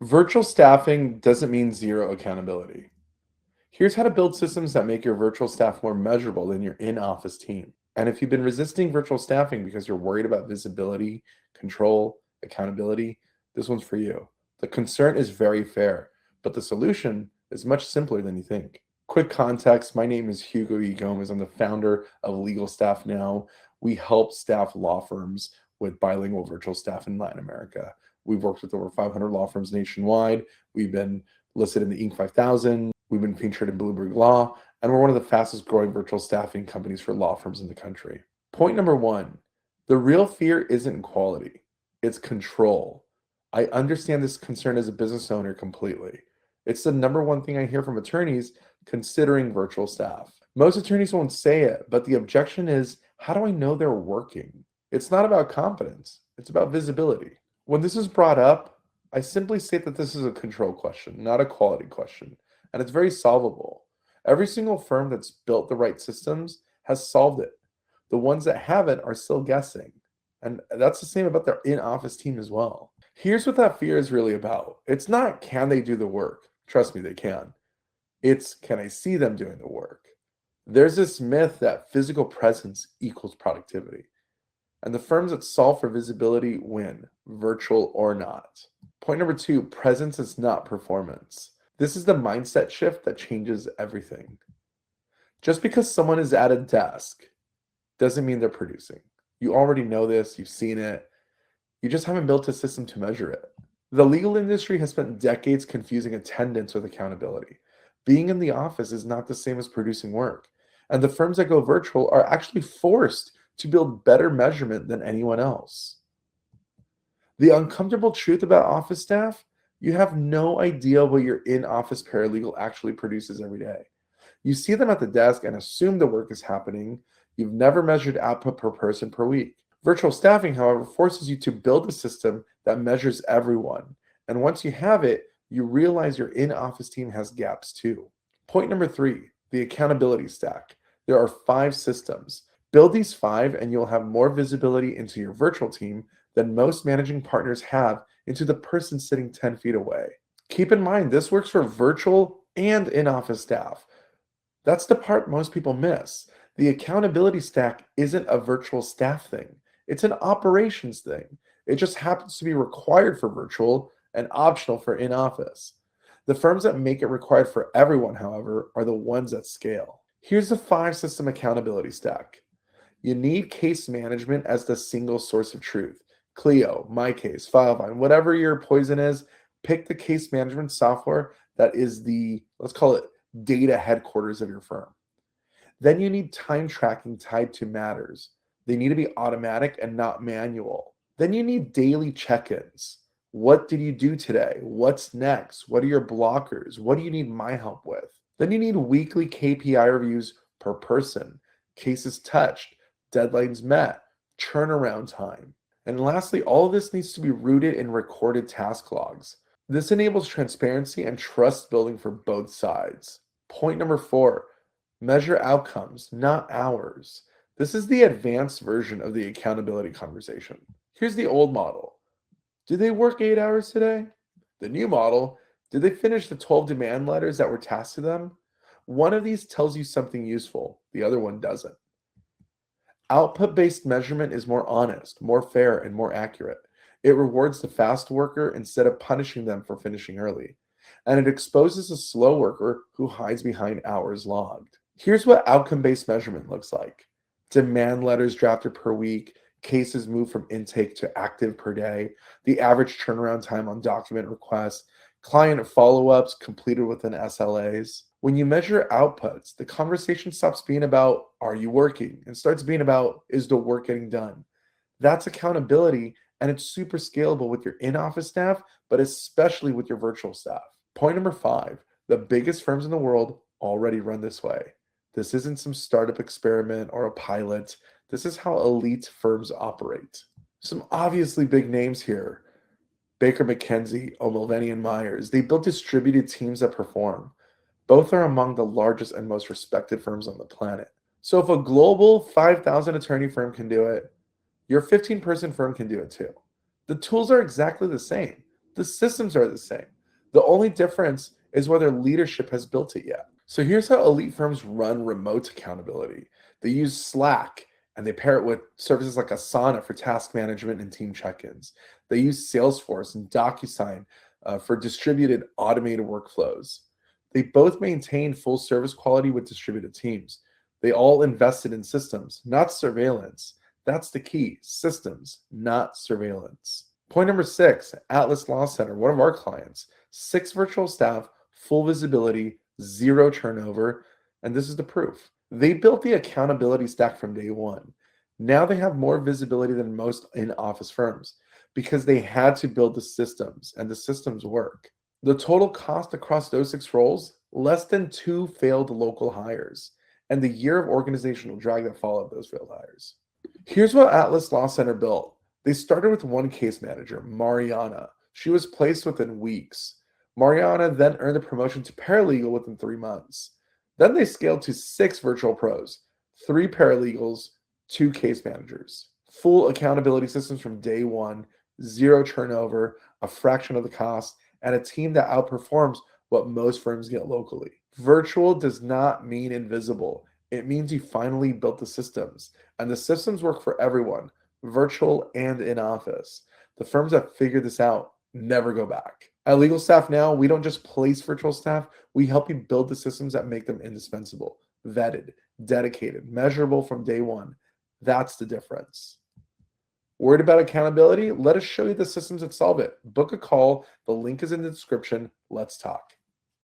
Virtual staffing doesn't mean zero accountability. Here's how to build systems that make your virtual staff more measurable than your in-office team. And if you've been resisting virtual staffing because you're worried about visibility, control, accountability, this one's for you. The concern is very fair, but the solution is much simpler than you think. Quick context, my name is Hugo E. I'm the founder of Legal Staff Now. We help staff law firms with bilingual virtual staff in Latin America. We've worked with over 500 law firms nationwide. We've been listed in the Inc. 5000. We've been featured in Bloomberg Law, and we're one of the fastest growing virtual staffing companies for law firms in the country. Point number one, the real fear isn't quality, it's control. I understand this concern as a business owner completely. It's the number one thing I hear from attorneys considering virtual staff. Most attorneys won't say it, but the objection is, how do I know they're working? It's not about competence, it's about visibility. When this is brought up, I simply state that this is a control question, not a quality question, and it's very solvable. Every single firm that's built the right systems has solved it. The ones that haven't are still guessing. And that's the same about their in-office team as well. Here's what that fear is really about. It's not, can they do the work? Trust me, they can. It's, can I see them doing the work? There's this myth that physical presence equals productivity. And the firms that solve for visibility win, virtual or not. Point number two, presence is not performance. This is the mindset shift that changes everything. Just because someone is at a desk doesn't mean they're producing. You already know this, you've seen it. You just haven't built a system to measure it. The legal industry has spent decades confusing attendance with accountability. Being in the office is not the same as producing work. And the firms that go virtual are actually forced to build better measurement than anyone else. The uncomfortable truth about office staff, you have no idea what your in-office paralegal actually produces every day. You see them at the desk and assume the work is happening. You've never measured output per person per week. Virtual staffing, however, forces you to build a system that measures everyone. And once you have it, you realize your in-office team has gaps too. Point number three, the accountability stack. There are 5 systems. Build these 5 and you'll have more visibility into your virtual team than most managing partners have into the person sitting 10 feet away. Keep in mind, this works for virtual and in-office staff. That's the part most people miss. The accountability stack isn't a virtual staff thing. It's an operations thing. It just happens to be required for virtual and optional for in-office. The firms that make it required for everyone, however, are the ones that scale. Here's the 5-system accountability stack. You need case management as the single source of truth. Clio, MyCase, Filevine, whatever your poison is, pick the case management software that is the, let's call it, data headquarters of your firm. Then you need time tracking tied to matters. They need to be automatic and not manual. Then you need daily check-ins. What did you do today? What's next? What are your blockers? What do you need my help with? Then you need weekly KPI reviews per person, cases touched, deadlines met, turnaround time. And lastly, all of this needs to be rooted in recorded task logs. This enables transparency and trust building for both sides. Point number 4, measure outcomes, not hours. This is the advanced version of the accountability conversation. Here's the old model. Did they work 8 hours today? The new model, did they finish the 12 demand letters that were tasked to them? One of these tells you something useful, the other one doesn't. Output-based measurement is more honest, more fair, and more accurate. It rewards the fast worker instead of punishing them for finishing early. And it exposes a slow worker who hides behind hours logged. Here's what outcome-based measurement looks like. Demand letters drafted per week, cases moved from intake to active per day, the average turnaround time on document requests, client follow-ups completed within SLAs. When you measure outputs, the conversation stops being about, are you working? And starts being about, is the work getting done? That's accountability, and it's super scalable with your in-office staff, but especially with your virtual staff. Point number 5, the biggest firms in the world already run this way. This isn't some startup experiment or a pilot. This is how elite firms operate. Some obviously big names here. Baker McKenzie, Olveny Myers. They built distributed teams that perform. Both are among the largest and most respected firms on the planet. So if a global 5,000 attorney firm can do it, your 15-person firm can do it too. The tools are exactly the same. The systems are the same. The only difference is whether leadership has built it yet. So here's how elite firms run remote accountability. They use Slack and they pair it with services like Asana for task management and team check-ins. They use Salesforce and DocuSign for distributed automated workflows. They both maintain full service quality with distributed teams. They all invested in systems, not surveillance. That's the key, systems, not surveillance. Point number 6, Atlas Law Center, one of our clients, 6 virtual staff, full visibility, 0 turnover, and this is the proof. They built the accountability stack from day one. Now they have more visibility than most in-office firms because they had to build the systems, and the systems work. The total cost across those 6 roles, less than 2 failed local hires, and the year of organizational drag that followed those failed hires. Here's what Atlas Law Center built. They started with one case manager, Mariana. She was placed within weeks. Mariana then earned a promotion to paralegal within 3 months. Then they scaled to 6 virtual pros, 3 paralegals, 2 case managers. Full accountability systems from day one, 0 turnover, a fraction of the cost, and a team that outperforms what most firms get locally. Virtual does not mean invisible. It means you finally built the systems, and the systems work for everyone, virtual and in office. The firms that figure this out never go back. At Legal Staff Now, we don't just place virtual staff, we help you build the systems that make them indispensable, vetted, dedicated, measurable from day one. That's the difference. Worried about accountability? Let us show you the systems that solve it. Book a call. The link is in the description. Let's talk.